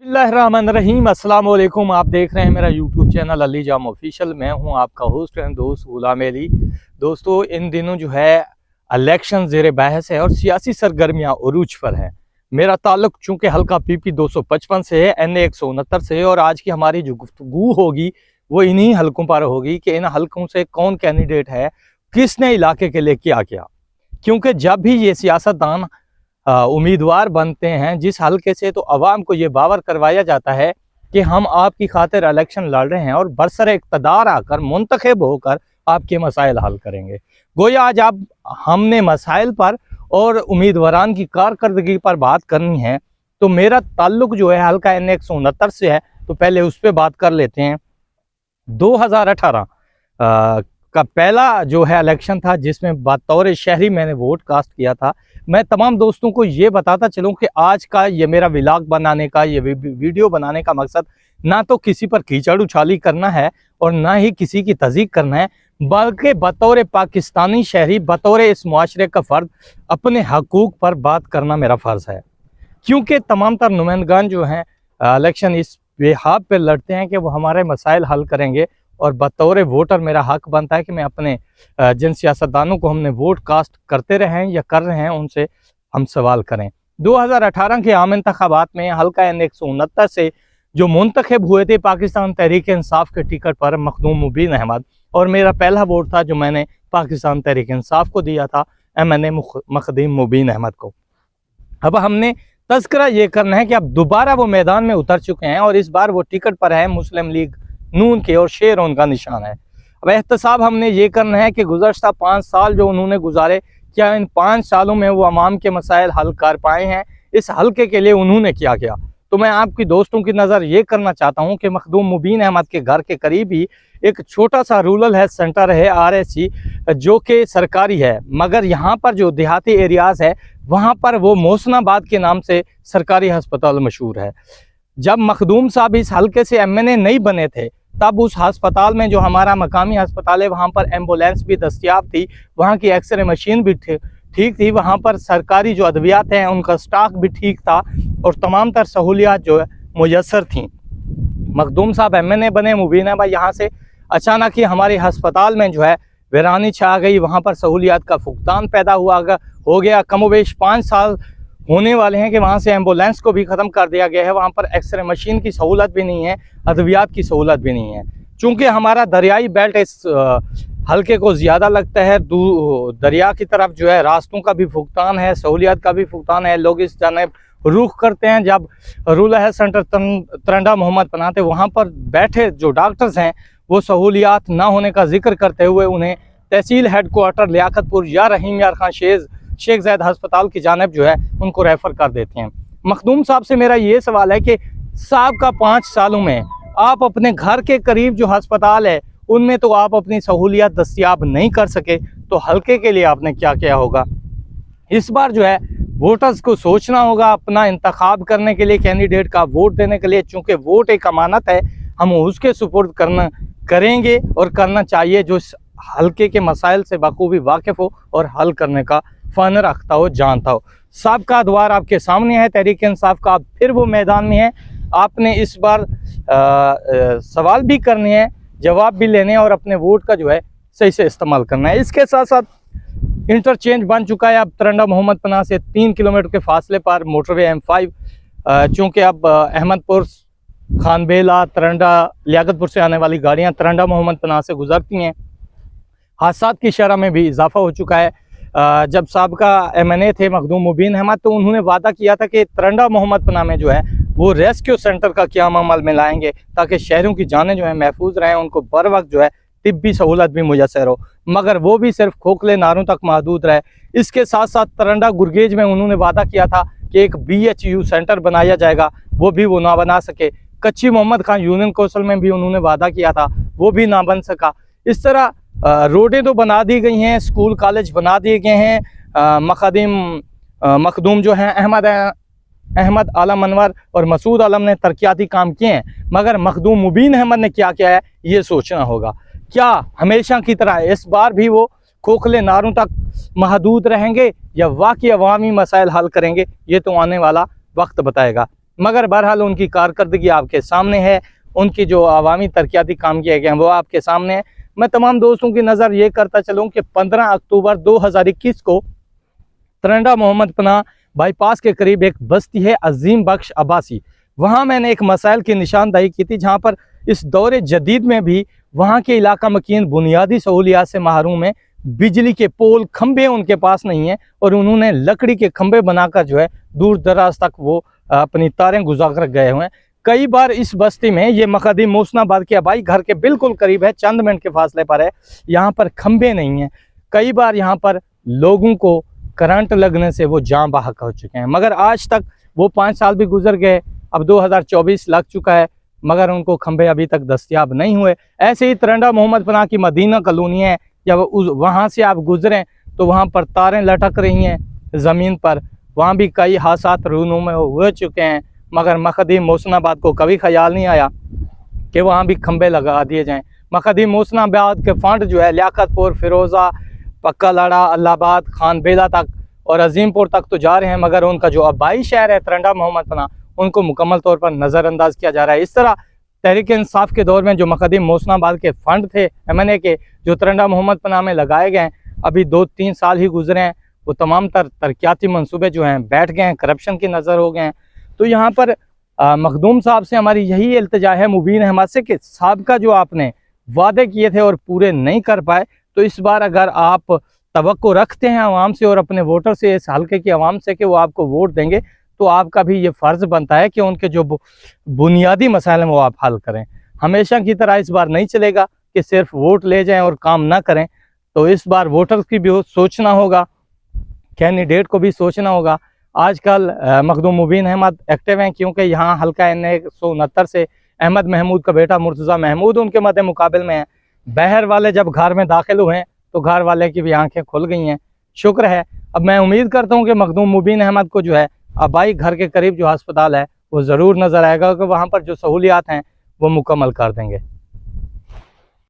बिस्मिल्लाहिर्रहमानिर्रहीम, अस्सलाम वालेकुम। आप देख रहे हैं मेरा यूट्यूब चैनल अली जाम ऑफिशियल। मैं हूं आपका होस्ट एंड दोस्त गुलाम अली। दोस्तों, इन दिनों जो है इलेक्शन ज़ेर बहस है और सियासी सरगर्मियां उरूज पर हैं। मेरा ताल्लुक चूँकि हल्का PP 255 से है, NA 169 से है, और आज की हमारी जो गुफ्तगू होगी वो इन्हीं हलकों पर होगी कि इन हलकों से कौन कैंडिडेट है, किसने इलाके के लिए क्या किया। क्योंकि जब भी ये सियासतदान उम्मीदवार बनते हैं जिस हल्के से, तो अवाम को ये बावर करवाया जाता है कि हम आपकी खातिर इलेक्शन लड़ रहे हैं और बरसर इक़्तिदार आकर मुंतखब होकर आपके मसाइल हल करेंगे। गोया आज आप हमने मसाइल पर और उम्मीदवारान की कारकर्दगी पर बात करनी है, तो मेरा ताल्लुक जो है हल्का NA 169 से है, तो पहले उस पर बात कर लेते हैं। 2018 का पहला जो है इलेक्शन था जिसमें बतौर शहरी मैंने वोट कास्ट किया था। मैं तमाम दोस्तों को ये बताता चलूं कि आज का ये मेरा व्लॉग बनाने का, ये वीडियो बनाने का मकसद ना तो किसी पर कीचड़ उछाली करना है और ना ही किसी की तज़ीक करना है, बल्कि बतौर पाकिस्तानी शहरी, बतौर इस मुआशरे का फ़र्द अपने हकूक़ पर बात करना मेरा फ़र्ज़ है। क्योंकि तमाम तर नुमाइंदगान जो हैं इलेक्शन इस बेहाब पे लड़ते हैं कि वो हमारे मसाइल हल करेंगे, और बतौर वोटर मेरा हक बनता है कि मैं अपने जिन सियासतदानों को हमने वोट कास्ट करते रहे हैं या कर रहे हैं उनसे हम सवाल करें। 2018 के आम इंतखाबात में हल्का NA 169 से जो मुंतखब हुए थे पाकिस्तान तहरीक इंसाफ के टिकट पर मखदूम मुबीन अहमद, और मेरा पहला वोट था जो मैंने पाकिस्तान तहरीक इंसाफ को दिया था, MNA मखदूम मुबीन अहमद को। अब हमने तज़किरा ये करना है कि अब दोबारा वो मैदान में उतर चुके हैं और इस बार वो टिकट पर है मुस्लिम लीग नून के, और शेर उनका निशान है। अब एहतसाब हमने ये करना है कि गुज़श्ता 5 साल जो उन्होंने गुजारे, क्या इन 5 सालों में वो अवाम के मसाइल हल कर पाए हैं, इस हल्के के लिए उन्होंने क्या किया। तो मैं आपकी दोस्तों की नज़र ये करना चाहता हूँ कि मखदूम मुबीन अहमद के घर के करीब ही एक छोटा सा रूरल हेल्थ सेंटर है RSC, जो कि सरकारी है, मगर यहाँ पर जो देहाती एरियाज़ है वहाँ पर वो मोहसनाबाद के नाम से सरकारी हस्पताल मशहूर है। जब मखदूम साहब इस हल्के से MNA नहीं बने थे, तब उस हस्पताल में, जो हमारा मकामी हस्पताल है, वहाँ पर एम्बुलेंस भी दस्तियाब थी, वहाँ की एक्सरे मशीन भी ठीक थी, वहाँ पर सरकारी जो अद्वियात हैं उनका स्टॉक भी ठीक था और तमाम तर सहूलियात जो है मुयस्सर थीं। मखदूम साहब MNA बने, मुबीन अहमद यहाँ से अचानक ही हमारे हस्पताल में जो है वीरानी छा गई, वहाँ पर सहूलियात का फुकदान पैदा हो गया। कमोबेश 5 साल होने वाले हैं कि वहाँ से एम्बुलेंस को भी ख़त्म कर दिया गया है, वहाँ पर एक्सरे मशीन की सहूलत भी नहीं है, अद्वियात की सहूलत भी नहीं है। चूँकि हमारा दरियाई बेल्ट इस हल्के को ज़्यादा लगता है, दरिया की तरफ जो है रास्तों का भी भुगतान है, सहूलियात का भी भुगतान है, लोग इस जानिब रुख करते हैं। जब रूरल हेल्थ सेंटर तरंडा मोहम्मद पनाते, वहाँ पर बैठे जो डॉक्टर्स हैं वो सहूलियात ना होने का जिक्र करते हुए उन्हें तहसील हेडक्वार्टर लियाकतपुर या रहीम यार खान शेख ज़ैद हस्पताल की जानिब जो है उनको रेफ़र कर देते हैं। मखदूम साहब से मेरा ये सवाल है कि साहब का 5 सालों में आप अपने घर के करीब जो हस्पताल है उनमें तो आप अपनी सहूलियत दस्तियाब नहीं कर सके, तो हल्के के लिए आपने क्या किया होगा। इस बार जो है वोटर्स को सोचना होगा अपना इंतखाब करने के लिए, कैंडिडेट का वोट देने के लिए, चूँकि वोट एक अमानत है, हम उसके सुपुर्द करेंगे और करना चाहिए जो इस हल्के के मसाइल से बखूबी वाकिफ़ हो और हल करने का फ़न रखता हो, जानता हो। साहब का द्वार आपके सामने है, तहरीक इंसाफ का, आप फिर वो मैदान में है। आपने इस बार सवाल भी करने हैं, जवाब भी लेने हैं और अपने वोट का जो है सही से इस्तेमाल करना है। इसके साथ साथ इंटरचेंज बन चुका है अब तरंडा मोहम्मद पनाह से 3 किलोमीटर के फासले पर मोटरवे M5, चूँकि अब अहमदपुर, खानबेला, तरंडा, लियाकतपुर से आने वाली गाड़ियाँ तरंडा मोहम्मद पनाह से गुजरती हैं। हादसात की शरह में भी इजाफा हो चुका है। जब साबका MNA थे मखदूम मुबीन अहमद, तो उन्होंने वादा किया था कि तरंडा मोहम्मद पनाह में जो है वो रेस्क्यू सेंटर का क़याम अमल में लाएंगे ताकि शहरों की जानें जो है महफूज रहें, उनको बर वक्त जो है तिब्बी सहूलत भी मुयस्सर हो, मगर वो भी सिर्फ खोखले नारों तक महदूद रहे। इसके साथ साथ तरंडा गुरगेज में उन्होंने वादा किया था कि एक BHU सेंटर बनाया जाएगा, वो भी वो ना बना सके। कच्ची मोहम्मद खान यूनियन कौंसिल में भी उन्होंने वादा किया था, वो भी ना बन सका। इस तरह रोडें तो बना दी गई हैं, स्कूल कॉलेज बना दिए गए हैं। मखदूम जो हैं अहमद आलम अनवर और मसूद आलम ने तरक्याती काम किए हैं, मगर मखदूम मुबीन अहमद ने क्या किया है ये सोचना होगा। क्या हमेशा की तरह इस बार भी वो खोखले नारों तक महदूद रहेंगे या वाकई अवामी मसाइल हल करेंगे, ये तो आने वाला वक्त बताएगा। मगर बहरहाल उनकी कारकर्दगी आपके सामने है, उनकी जो अवामी तरक्याती काम किए गए हैं वो आपके सामने है। मैं तमाम दोस्तों की नज़र ये करता चलूँ कि 15 अक्टूबर 2021 को तरंडा मोहम्मद पनाह बाईपास के करीब एक बस्ती है अजीम बख्श अब्बासी, वहाँ मैंने एक मसाइल की निशानदाही की थी, जहाँ पर इस दौरे जदीद में भी वहाँ के इलाका मकीन बुनियादी सहूलियात से महरूम है। बिजली के पोल खंबे उनके पास नहीं है और उन्होंने लकड़ी के खंबे बनाकर जो है दूर दराज तक वो अपनी तारें गुजार कर गए हुए हैं। कई बार इस बस्ती में, ये मकदीम मोहसिनाबाद के आबाई घर के बिल्कुल करीब है, चंद मिनट के फासले पर है, यहाँ पर खंबे नहीं हैं। कई बार यहाँ पर लोगों को करंट लगने से वो जान बहक हो चुके हैं, मगर आज तक वो 5 साल भी गुजर गए, अब 2024 लग चुका है, मगर उनको खंबे अभी तक दस्तयाब नहीं हुए। ऐसे ही तरंडा मोहम्मद पनाह की मदीना कॉलोनी है, जब वहाँ से आप गुजरें तो वहाँ पर तारें लटक रही हैं ज़मीन पर, वहाँ भी कई हादसात रूनुमा हो चुके हैं, मगर मकदीम मोहसिनाबाद को कभी ख्याल नहीं आया कि वहाँ भी खंबे लगा दिए जाएं। मकदीम मोहसिनाबाद के फंड जो है लियाकतपुर, फिरोज़ा, पक्का लाड़ा, अल्लाहबाद, खान बेला तक और अजीमपुर तक तो जा रहे हैं, मगर उनका जो आबाई शहर है तरंडा मोहम्मद पनाह, उनको मुकम्मल तौर पर नज़रअंदाज किया जा रहा है। इस तरह तहरीक इंसाफ के दौर में जो मकदीम मोहसिनाबाद के फ़ंड थे MNA के, जो तरंडा मोहम्मद पनाह में लगाए गए हैं, अभी 2-3 साल ही गुजरे हैं, वो तमाम तरक्याती मंसूबे जो हैं बैठ गए हैं, करप्शन की नज़र हो गए हैं। तो यहाँ पर मखदूम साहब से हमारी यही इल्तिजा है, मुबीन अहमद से, कि साबिक़ा जो आपने वादे किए थे और पूरे नहीं कर पाए, तो इस बार अगर आप तवक्को रखते हैं आवाम से और अपने वोटर से, इस हल्के की आवाम से, कि वो आपको वोट देंगे, तो आपका भी ये फ़र्ज़ बनता है कि उनके जो बुनियादी मसाइल हैं वो आप हल करें। हमेशा की तरह इस बार नहीं चलेगा कि सिर्फ वोट ले जाएं और काम ना करें। तो इस बार वोटर्स की भी सोचना होगा, कैंडिडेट को भी सोचना होगा। आजकल मखदूम मुबीन अहमद एक्टिव हैं, क्योंकि यहाँ हल्का NA 169 से अहमद महमूद का बेटा मुर्तज़ा महमूद उनके मद्दे मुकाबिल में है। बहर वाले जब घर में दाखिल हुए हैं तो घर वाले की भी आंखें खुल गई हैं, शुक्र है। अब मैं उम्मीद करता हूँ कि मखदूम मुबीन अहमद को जो है आबाई घर के करीब जो अस्पताल है वो ज़रूर नज़र आएगा, कि वहाँ पर जो सहूलियात हैं वो मुकम्मल कर देंगे।